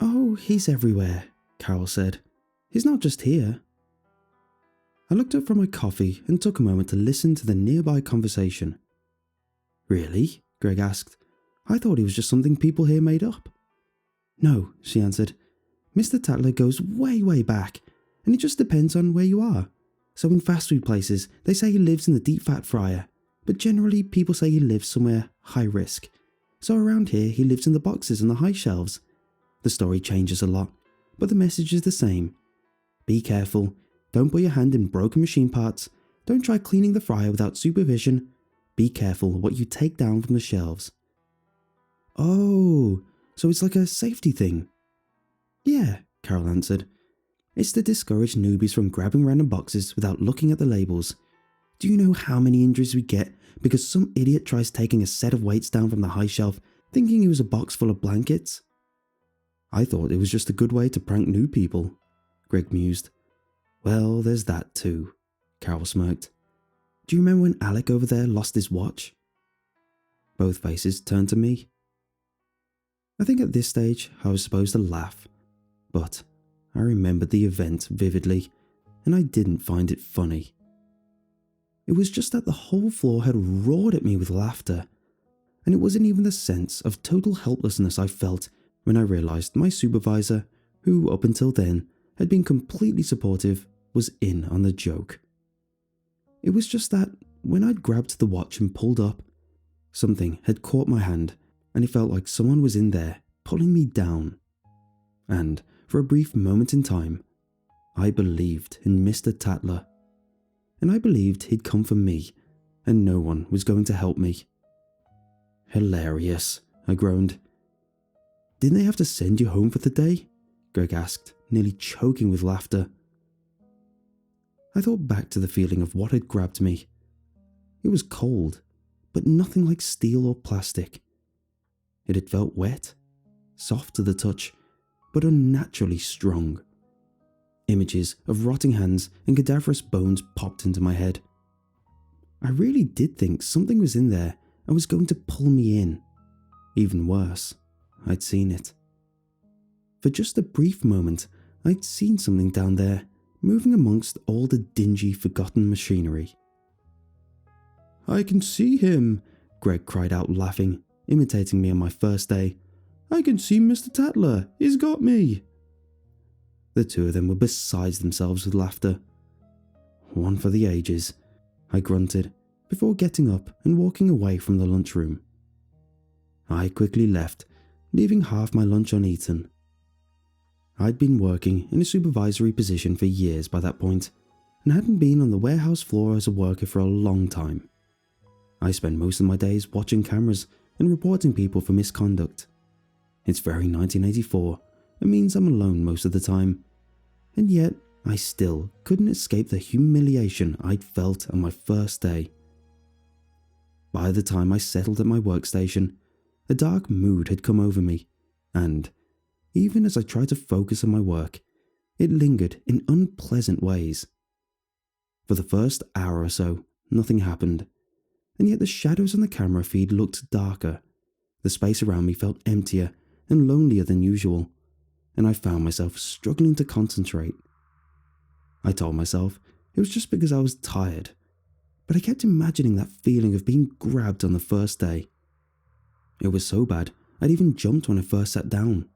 "Oh, he's everywhere," Carol said. "He's not just here." I looked up from my coffee and took a moment to listen to the nearby conversation. "Really?" Greg asked. "I thought he was just something people here made up." "No," she answered. "Mr. Tatler goes way, way back, and it just depends on where you are. So in fast food places, they say he lives in the deep fat fryer, but generally people say he lives somewhere high risk. So around here, he lives in the boxes and the high shelves. The story changes a lot, but the message is the same. Be careful, don't put your hand in broken machine parts, don't try cleaning the fryer without supervision, be careful what you take down from the shelves." "Oh, so it's like a safety thing?" "Yeah," Carol answered. "It's to discourage newbies from grabbing random boxes without looking at the labels. Do you know how many injuries we get because some idiot tries taking a set of weights down from the high shelf thinking it was a box full of blankets?" "I thought it was just a good way to prank new people," Greg mused. "Well, there's that too," Carol smirked. "Do you remember when Alec over there lost his watch?" Both faces turned to me. I think at this stage I was supposed to laugh, but I remembered the event vividly, and I didn't find it funny. It was just that the whole floor had roared at me with laughter, and it wasn't even the sense of total helplessness I felt when I realized my supervisor, who up until then had been completely supportive, was in on the joke. It was just that when I'd grabbed the watch and pulled up, something had caught my hand, and it felt like someone was in there pulling me down. And for a brief moment in time, I believed in Mr. Tatler. And I believed he'd come for me, and no one was going to help me. "Hilarious," I groaned. "Didn't they have to send you home for the day?" Greg asked, nearly choking with laughter. I thought back to the feeling of what had grabbed me. It was cold, but nothing like steel or plastic. It had felt wet, soft to the touch, but unnaturally strong. Images of rotting hands and cadaverous bones popped into my head. I really did think something was in there and was going to pull me in. Even worse, I'd seen it. For just a brief moment, I'd seen something down there, moving amongst all the dingy, forgotten machinery. "I can see him," Greg cried out laughing, imitating me on my first day. "I can see Mr. Tatler, he's got me." The two of them were beside themselves with laughter. "One for the ages," I grunted, before getting up and walking away from the lunchroom. I quickly left, leaving half my lunch uneaten. I'd been working in a supervisory position for years by that point, and hadn't been on the warehouse floor as a worker for a long time. I spent most of my days watching cameras and reporting people for misconduct. It's very 1984, and means I'm alone most of the time, and yet I still couldn't escape the humiliation I'd felt on my first day. By the time I settled at my workstation, a dark mood had come over me, and even as I tried to focus on my work, it lingered in unpleasant ways. For the first hour or so, nothing happened, and yet the shadows on the camera feed looked darker. The space around me felt emptier and lonelier than usual, and I found myself struggling to concentrate. I told myself it was just because I was tired, but I kept imagining that feeling of being grabbed on the first day. It was so bad, I'd even jumped when I first sat down.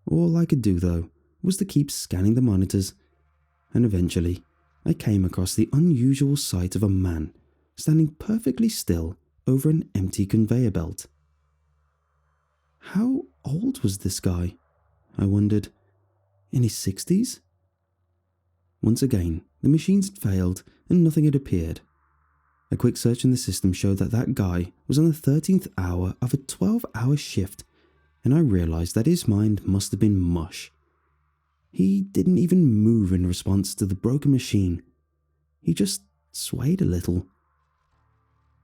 All I could do, though, was to keep scanning the monitors, and eventually I came across the unusual sight of a man standing perfectly still over an empty conveyor belt. How old was this guy? I wondered. In his 60s? Once again, the machines had failed and nothing had appeared. A quick search in the system showed that that guy was on the 13th hour of a 12-hour shift, and I realized that his mind must have been mush. He didn't even move in response to the broken machine. He just swayed a little.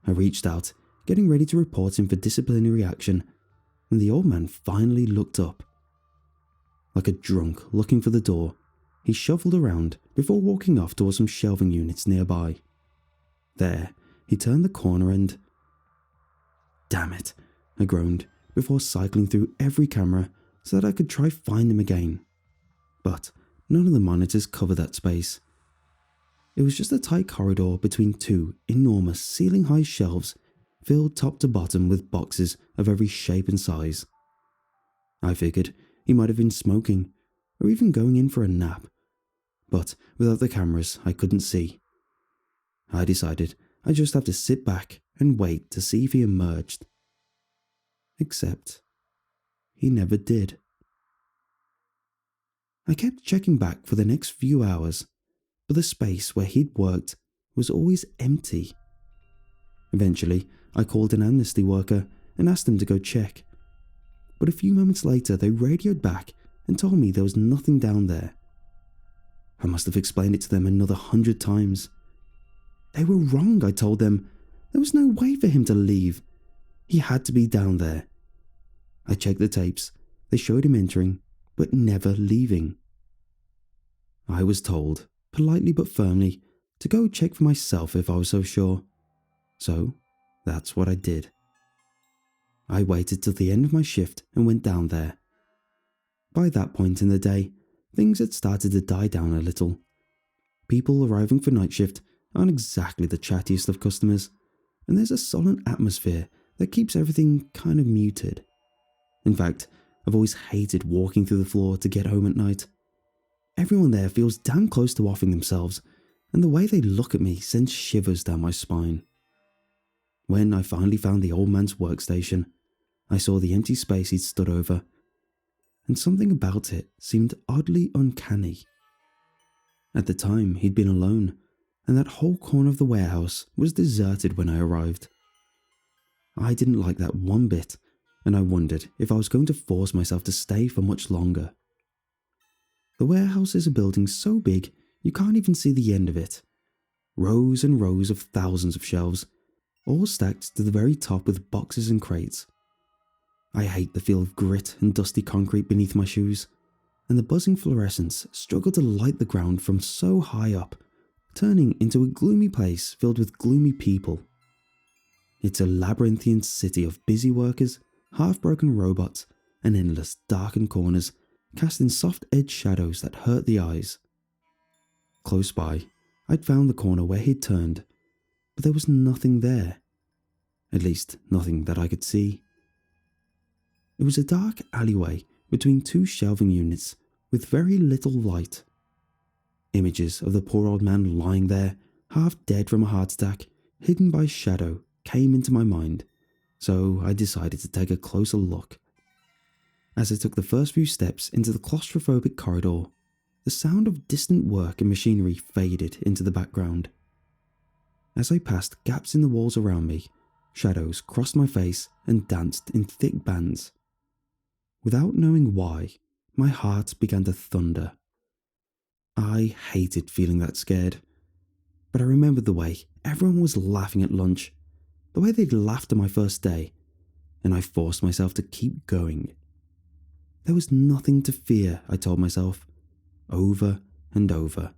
I reached out, getting ready to report him for disciplinary action, and the old man finally looked up. Like a drunk looking for the door, he shuffled around before walking off towards some shelving units nearby. There, he turned the corner and... "Damn it," I groaned, before cycling through every camera, so that I could try find him again. But none of the monitors covered that space. It was just a tight corridor between two enormous ceiling-high shelves filled top to bottom with boxes of every shape and size. I figured he might have been smoking or even going in for a nap, but without the cameras I couldn't see. I decided I'd just have to sit back and wait to see if he emerged. Except he never did. I kept checking back for the next few hours, but the space where he'd worked was always empty. Eventually, I called an amnesty worker and asked them to go check, but a few moments later they radioed back and told me there was nothing down there. I must have explained it to them another 100 times. They were wrong, I told them. There was no way for him to leave. He had to be down there. I checked the tapes. They showed him entering, but never leaving. I was told, politely but firmly, to go check for myself if I was so sure. So, that's what I did. I waited till the end of my shift and went down there. By that point in the day, things had started to die down a little. People arriving for night shift aren't exactly the chattiest of customers, and there's a solemn atmosphere that keeps everything kind of muted. In fact, I've always hated walking through the floor to get home at night. Everyone there feels damn close to offing themselves, and the way they look at me sends shivers down my spine. When I finally found the old man's workstation, I saw the empty space he'd stood over, and something about it seemed oddly uncanny. At the time, he'd been alone, and that whole corner of the warehouse was deserted when I arrived. I didn't like that one bit, and I wondered if I was going to force myself to stay for much longer. The warehouse is a building so big you can't even see the end of it. Rows and rows of thousands of shelves, all stacked to the very top with boxes and crates. I hate the feel of grit and dusty concrete beneath my shoes, and the buzzing fluorescence struggled to light the ground from so high up, turning into a gloomy place filled with gloomy people. It's a labyrinthian city of busy workers, half-broken robots, and endless darkened corners casting soft-edged shadows that hurt the eyes. Close by, I'd found the corner where he'd turned, but there was nothing there. At least, nothing that I could see. It was a dark alleyway between two shelving units with very little light. Images of the poor old man lying there, half dead from a heart attack, hidden by shadow, came into my mind, so I decided to take a closer look. As I took the first few steps into the claustrophobic corridor, the sound of distant work and machinery faded into the background. As I passed gaps in the walls around me, shadows crossed my face and danced in thick bands. Without knowing why, my heart began to thunder. I hated feeling that scared, but I remembered the way everyone was laughing at lunch, the way they'd laughed on my first day, and I forced myself to keep going. There was nothing to fear, I told myself, over and over.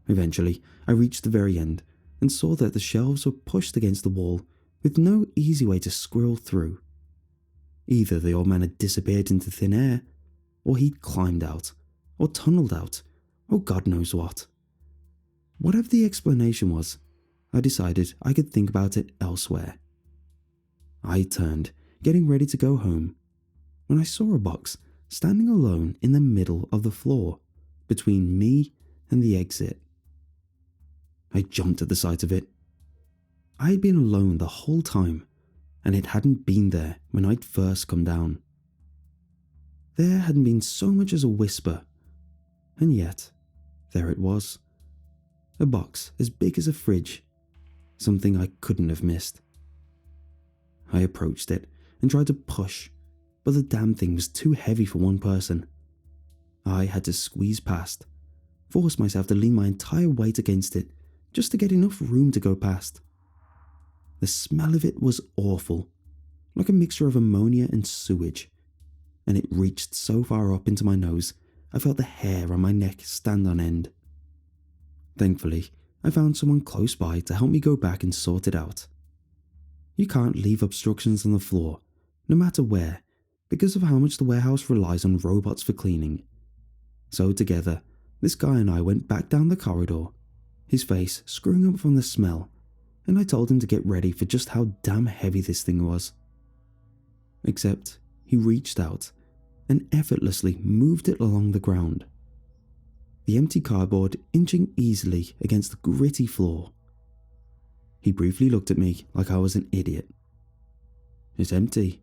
Eventually, I reached the very end and saw that the shelves were pushed against the wall with no easy way to squirrel through. Either the old man had disappeared into thin air, or he'd climbed out, or tunneled out, or God knows what. Whatever the explanation was, I decided I could think about it elsewhere. I turned, getting ready to go home, when I saw a box standing alone in the middle of the floor, between me and the exit. I jumped at the sight of it. I had been alone the whole time, and it hadn't been there when I'd first come down. There hadn't been so much as a whisper, and yet, there it was. A box as big as a fridge, something I couldn't have missed. I approached it and tried to push, but the damn thing was too heavy for one person. I had to squeeze past, force myself to lean my entire weight against it just to get enough room to go past. The smell of it was awful, like a mixture of ammonia and sewage, and it reached so far up into my nose I felt the hair on my neck stand on end. Thankfully, I found someone close by to help me go back and sort it out. You can't leave obstructions on the floor, no matter where, because of how much the warehouse relies on robots for cleaning. So together, this guy and I went back down the corridor, his face screwing up from the smell, and I told him to get ready for just how damn heavy this thing was. Except he reached out and effortlessly moved it along the ground, the empty cardboard inching easily against the gritty floor. He briefly looked at me like I was an idiot. "It's empty."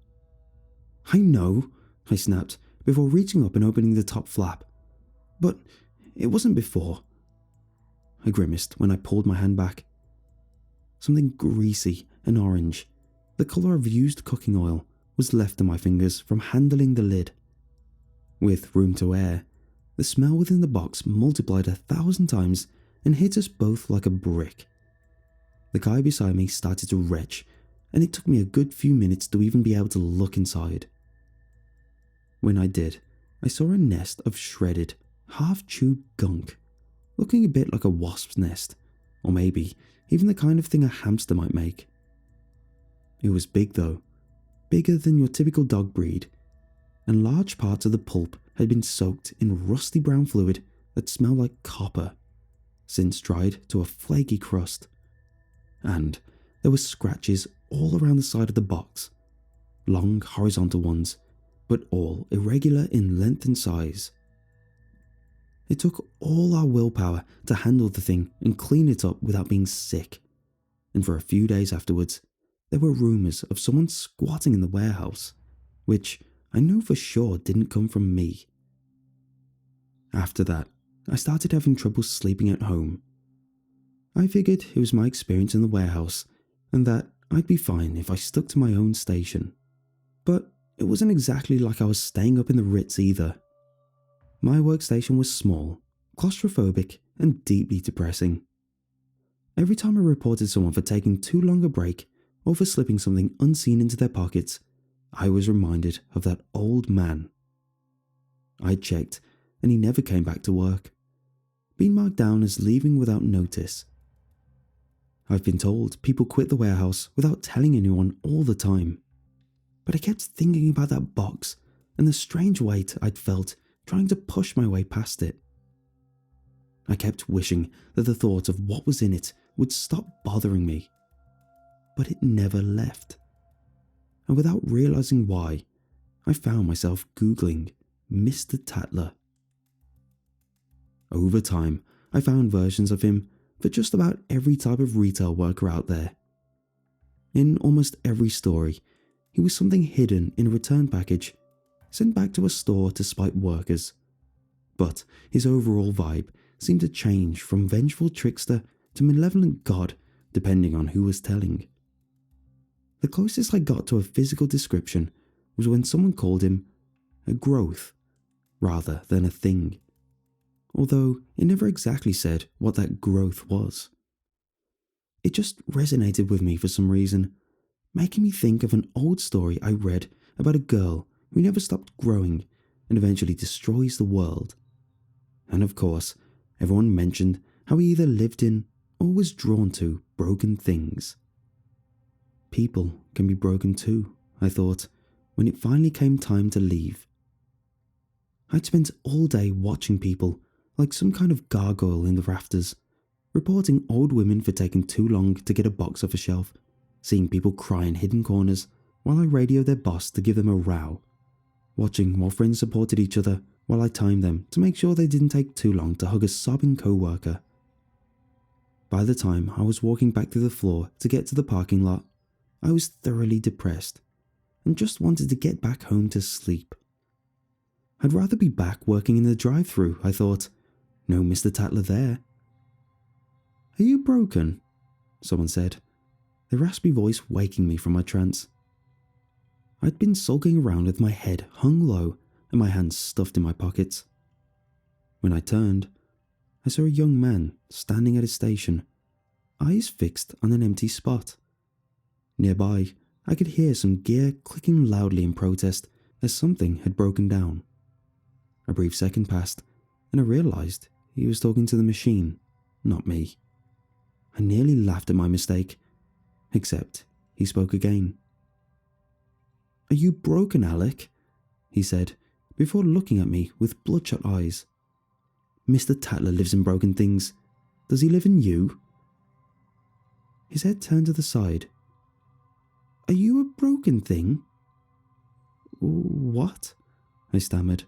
"I know," I snapped before reaching up and opening the top flap. "But it wasn't before." I grimaced when I pulled my hand back. Something greasy and orange, the colour of used cooking oil, was left on my fingers from handling the lid. With room to air, the smell within the box multiplied 1,000 times and hit us both like a brick. The guy beside me started to retch, and it took me a good few minutes to even be able to look inside. When I did, I saw a nest of shredded, half-chewed gunk, looking a bit like a wasp's nest, or maybe even the kind of thing a hamster might make. It was big though, bigger than your typical dog breed, and large parts of the pulp had been soaked in rusty brown fluid that smelled like copper, since dried to a flaky crust. And there were scratches all around the side of the box, long horizontal ones, but all irregular in length and size. It took all our willpower to handle the thing and clean it up without being sick, and for a few days afterwards, there were rumours of someone squatting in the warehouse, which I know for sure didn't come from me. After that, I started having trouble sleeping at home. I figured it was my experience in the warehouse, and that I'd be fine if I stuck to my own station. But it wasn't exactly like I was staying up in the Ritz either. My workstation was small, claustrophobic, and deeply depressing. Every time I reported someone for taking too long a break or for slipping something unseen into their pockets, I was reminded of that old man. I checked, and he never came back to work, being marked down as leaving without notice. I've been told people quit the warehouse without telling anyone all the time, but I kept thinking about that box and the strange weight I'd felt trying to push my way past it. I kept wishing that the thought of what was in it would stop bothering me, but it never left. And without realizing why, I found myself Googling Mr. Tatler. Over time, I found versions of him for just about every type of retail worker out there. In almost every story, he was something hidden in a return package, sent back to a store to spite workers. But his overall vibe seemed to change from vengeful trickster to malevolent god depending on who was telling. The closest I got to a physical description was when someone called him a growth rather than a thing, although it never exactly said what that growth was. It just resonated with me for some reason, making me think of an old story I read about a girl who never stopped growing and eventually destroys the world. And of course, everyone mentioned how he either lived in or was drawn to broken things. People can be broken too, I thought, when it finally came time to leave. I'd spent all day watching people, like some kind of gargoyle in the rafters, reporting old women for taking too long to get a box off a shelf, seeing people cry in hidden corners while I radioed their boss to give them a row, watching while friends supported each other while I timed them to make sure they didn't take too long to hug a sobbing co-worker. By the time I was walking back through the floor to get to the parking lot, I was thoroughly depressed and just wanted to get back home to sleep. I'd rather be back working in the drive-thru, I thought. No Mr. Tatler there. "Are you broken?" someone said, their raspy voice waking me from my trance. I'd been sulking around with my head hung low and my hands stuffed in my pockets. When I turned, I saw a young man standing at his station, eyes fixed on an empty spot. Nearby, I could hear some gear clicking loudly in protest as something had broken down. A brief second passed, and I realized he was talking to the machine, not me. I nearly laughed at my mistake, except he spoke again. "Are you broken, Alec?" he said, before looking at me with bloodshot eyes. Mr. Tatler lives in broken things. Does he live in you? His head turned to the side. Are you a broken thing? What? I stammered.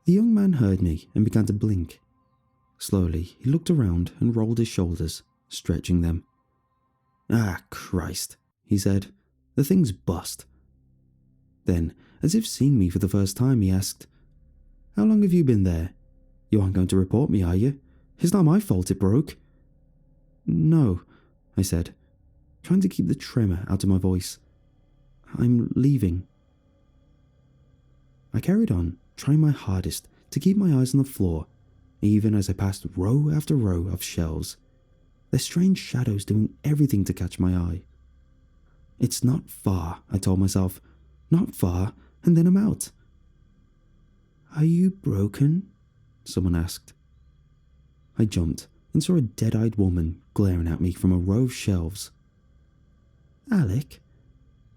The young man heard me and began to blink. Slowly, he looked around and rolled his shoulders, stretching them. Ah, Christ, he said. The thing's bust. Then, as if seeing me for the first time, he asked, How long have you been there? You aren't going to report me, are you? It's not my fault it broke. No, I said, trying to keep the tremor out of my voice. I'm leaving. I carried on, trying my hardest to keep my eyes on the floor, even as I passed row after row of shelves, their strange shadows doing everything to catch my eye. It's not far, I told myself. Not far, and then I'm out. Are you broken? Someone asked. I jumped and saw a dead-eyed woman glaring at me from a row of shelves. Alec,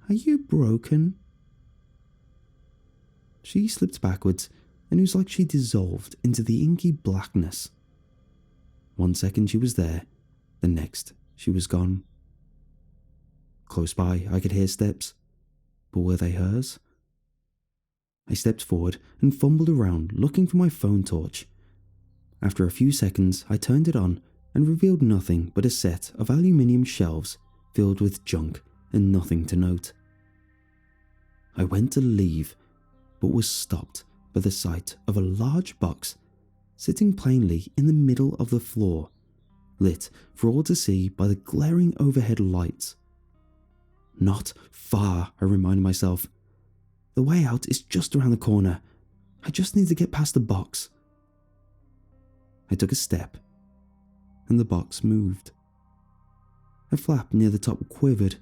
are you broken? She slipped backwards, and it was like she dissolved into the inky blackness. 1 second she was there, the next she was gone. Close by I could hear steps, but were they hers? I stepped forward and fumbled around looking for my phone torch. After a few seconds I turned it on and revealed nothing but a set of aluminium shelves filled with junk and nothing to note. I went to leave, but was stopped by the sight of a large box sitting plainly in the middle of the floor, lit for all to see by the glaring overhead lights. Not far, I reminded myself. The way out is just around the corner. I just need to get past the box. I took a step, and the box moved. A flap near the top quivered,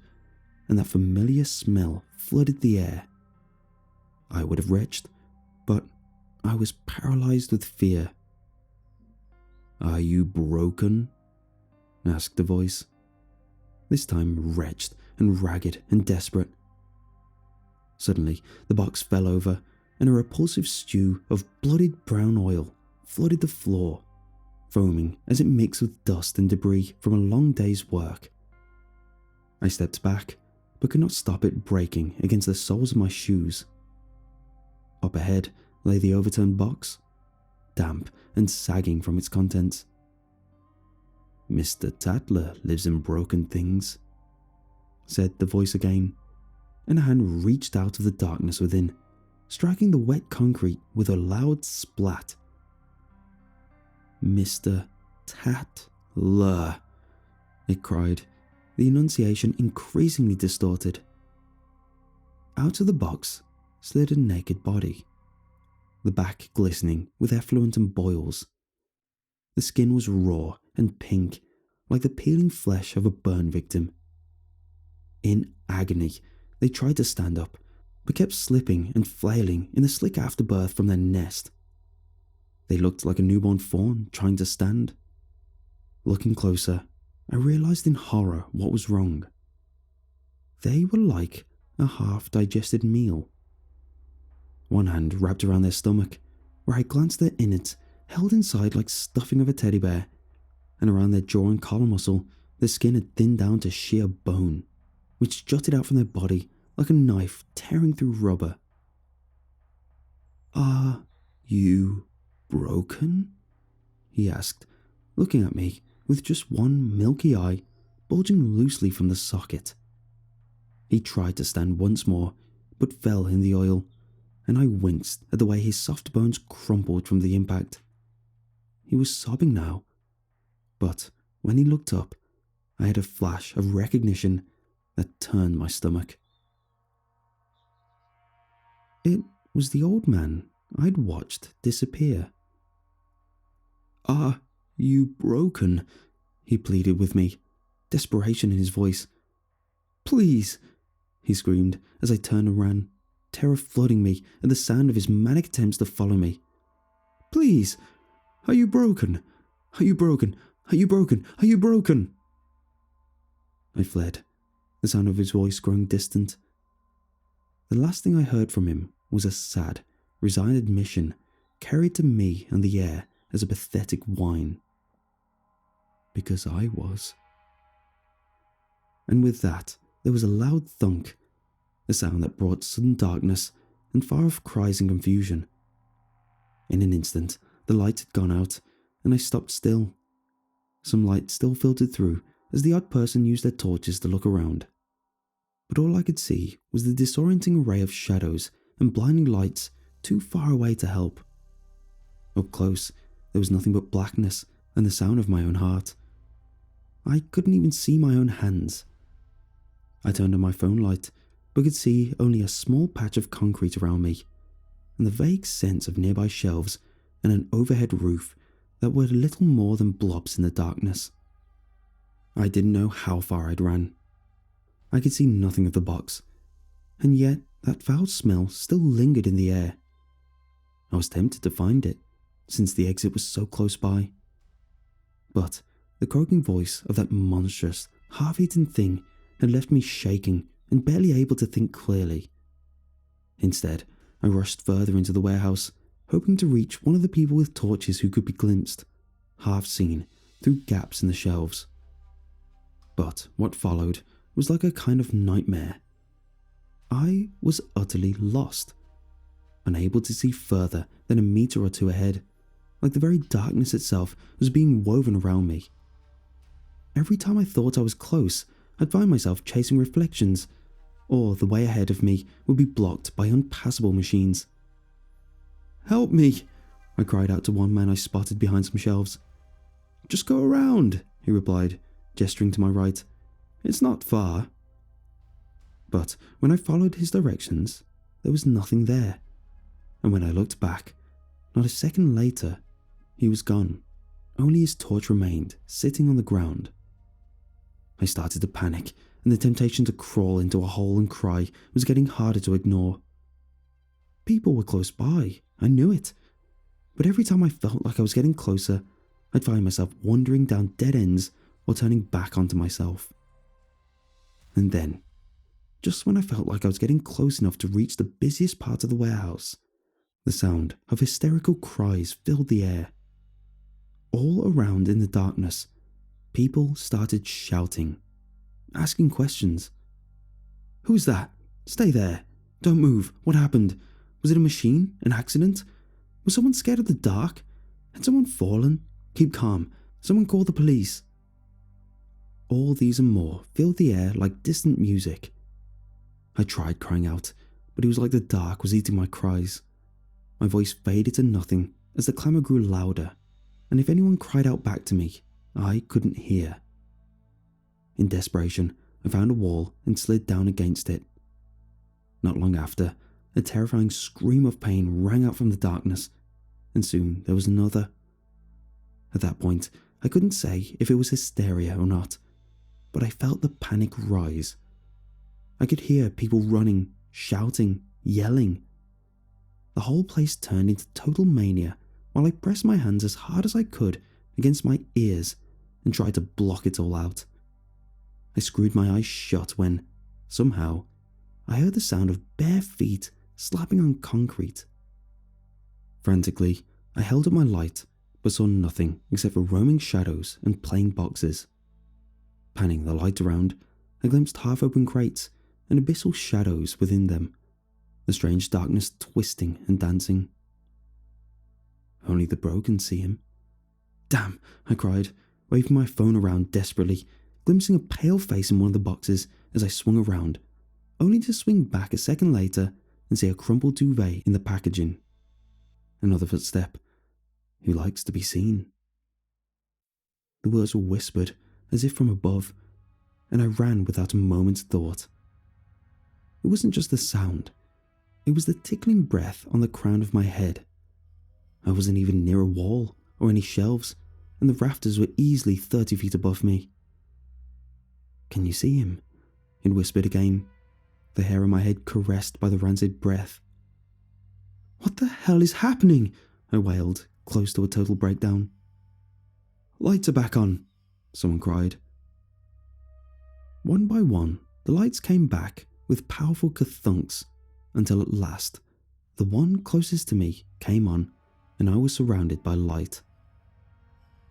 and that familiar smell flooded the air. I would have retched, but I was paralyzed with fear. Are you broken? Asked a voice, this time wretched and ragged and desperate. Suddenly, the box fell over, and a repulsive stew of blooded brown oil flooded the floor, foaming as it mixed with dust and debris from a long day's work. I stepped back, but could not stop it breaking against the soles of my shoes. Up ahead lay the overturned box, damp and sagging from its contents. Mr. Tatler lives in broken things, said the voice again, and a hand reached out of the darkness within, striking the wet concrete with a loud splat. Mr. Tatler, it cried, the enunciation increasingly distorted. Out of the box slid a naked body, the back glistening with effluent and boils. The skin was raw and pink, like the peeling flesh of a burn victim. In agony, they tried to stand up, but kept slipping and flailing in the slick afterbirth from their nest. They looked like a newborn fawn trying to stand. Looking closer, I realized in horror what was wrong. They were like a half-digested meal. One hand wrapped around their stomach, where I glanced at innards held inside like stuffing of a teddy bear, and around their jaw and collar muscle, the skin had thinned down to sheer bone, which jutted out from their body like a knife tearing through rubber. Are you broken? He asked, looking at me with just one milky eye bulging loosely from the socket. He tried to stand once more, but fell in the oil, and I winced at the way his soft bones crumpled from the impact. He was sobbing now, but when he looked up, I had a flash of recognition that turned my stomach. It was the old man I'd watched disappear. Are you broken? He pleaded with me, desperation in his voice. Please, he screamed as I turned and ran, terror flooding me at the sound of his manic attempts to follow me. Please, are you broken? Are you broken? Are you broken? Are you broken? I fled, the sound of his voice growing distant. The last thing I heard from him was a sad, resigned admission carried to me and the air as a pathetic whine. Because I was. And with that, there was a loud thunk, a sound that brought sudden darkness and far-off cries and confusion. In an instant, the light had gone out, and I stopped still. Some light still filtered through as the odd person used their torches to look around. But all I could see was the disorienting array of shadows and blinding lights too far away to help. Up close, there was nothing but blackness and the sound of my own heart. I couldn't even see my own hands. I turned on my phone light, but could see only a small patch of concrete around me, and the vague sense of nearby shelves and an overhead roof that were little more than blobs in the darkness. I didn't know how far I'd ran. I could see nothing of the box, and yet that foul smell still lingered in the air. I was tempted to find it, since the exit was so close by. But the croaking voice of that monstrous, half-eaten thing had left me shaking and barely able to think clearly. Instead, I rushed further into the warehouse, hoping to reach one of the people with torches who could be glimpsed, half seen, through gaps in the shelves. But what followed was like a kind of nightmare. I was utterly lost, unable to see further than a meter or two ahead, like the very darkness itself was being woven around me. Every time I thought I was close, I'd find myself chasing reflections, or the way ahead of me would be blocked by unpassable machines. "Help me!" I cried out to one man I spotted behind some shelves. "Just go around," he replied, gesturing to my right. "It's not far." But when I followed his directions, there was nothing there, and when I looked back, not a second later, he was gone. Only his torch remained, sitting on the ground. I started to panic, and the temptation to crawl into a hole and cry was getting harder to ignore. People were close by, I knew it, but every time I felt like I was getting closer, I'd find myself wandering down dead ends or turning back onto myself. And then, just when I felt like I was getting close enough to reach the busiest part of the warehouse, the sound of hysterical cries filled the air. All around in the darkness, people started shouting, asking questions. "Who's that? Stay there. Don't move. What happened? Was it a machine? An accident? Was someone scared of the dark? Had someone fallen? Keep calm. Someone call the police." All these and more filled the air like distant music. I tried crying out, but it was like the dark was eating my cries. My voice faded to nothing as the clamour grew louder, and if anyone cried out back to me, I couldn't hear. In desperation, I found a wall and slid down against it. Not long after, a terrifying scream of pain rang out from the darkness, and soon there was another. At that point, I couldn't say if it was hysteria or not, but I felt the panic rise. I could hear people running, shouting, yelling. The whole place turned into total mania while I pressed my hands as hard as I could against my ears and tried to block it all out. I screwed my eyes shut when, somehow, I heard the sound of bare feet slapping on concrete. Frantically, I held up my light but saw nothing except for roaming shadows and plain boxes. Panning the light around, I glimpsed half-open crates and abyssal shadows within them, the strange darkness twisting and dancing. Only the bro can see him. "Damn," I cried, waving my phone around desperately, glimpsing a pale face in one of the boxes as I swung around, only to swing back a second later and see a crumpled duvet in the packaging. Another footstep. Who likes to be seen? The words were whispered, as if from above, and I ran without a moment's thought. It wasn't just the sound. It was the tickling breath on the crown of my head. I wasn't even near a wall or any shelves, and the rafters were easily 30 feet above me. "Can you see him?" it whispered again, the hair on my head caressed by the rancid breath. "What the hell is happening?" I wailed, close to a total breakdown. "Lights are back on," someone cried. One by one, the lights came back with powerful ka-thunks, until at last, the one closest to me came on and I was surrounded by light.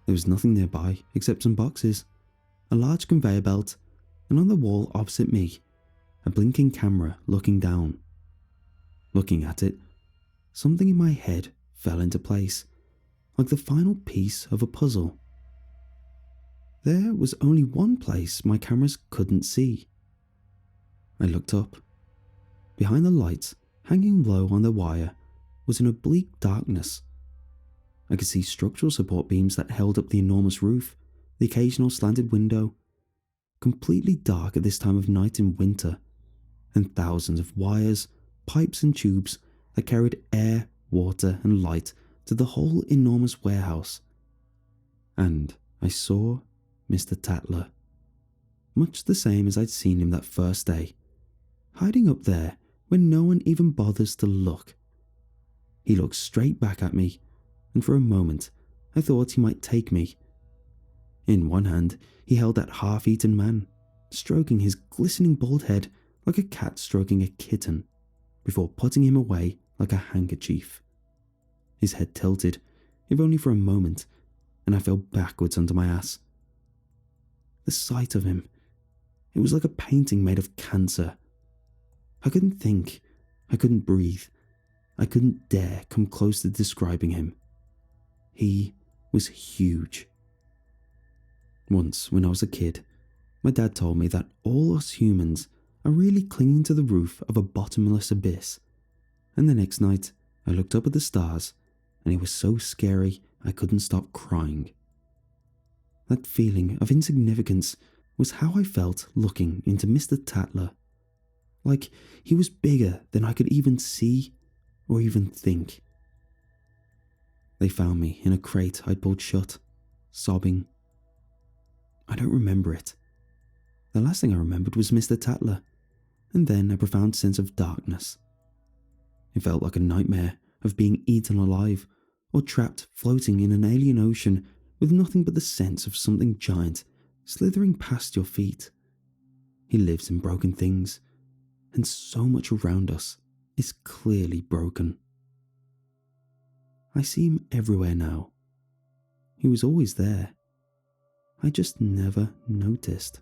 There was nothing nearby except some boxes, a large conveyor belt, and on the wall opposite me, a blinking camera looking down. Looking at it, something in my head fell into place, like the final piece of a puzzle. There was only one place my cameras couldn't see. I looked up. Behind the lights, hanging low on the wire, was an oblique darkness. I could see structural support beams that held up the enormous roof, the occasional slanted window, completely dark at this time of night in winter, and thousands of wires, pipes and tubes that carried air, water and light to the whole enormous warehouse. And I saw Mr. Tatler, much the same as I'd seen him that first day, hiding up there when no one even bothers to look. He looked straight back at me, and for a moment I thought he might take me. In one hand he held that half-eaten man, stroking his glistening bald head like a cat stroking a kitten, before putting him away like a handkerchief. His head tilted, if only for a moment, and I fell backwards onto my ass. The sight of him, it was like a painting made of cancer. I couldn't think, I couldn't breathe, I couldn't dare come close to describing him. He was huge. Once, when I was a kid, my dad told me that all us humans are really clinging to the roof of a bottomless abyss, and the next night I looked up at the stars and it was so scary I couldn't stop crying. That feeling of insignificance was how I felt looking into Mr. Tatler, like he was bigger than I could even see or even think. They found me in a crate I'd pulled shut, sobbing. I don't remember it. The last thing I remembered was Mr. Tatler, and then a profound sense of darkness. It felt like a nightmare of being eaten alive or trapped floating in an alien ocean with nothing but the sense of something giant slithering past your feet. He lives in broken things, and so much around us is clearly broken. I see him everywhere now. He was always there. I just never noticed.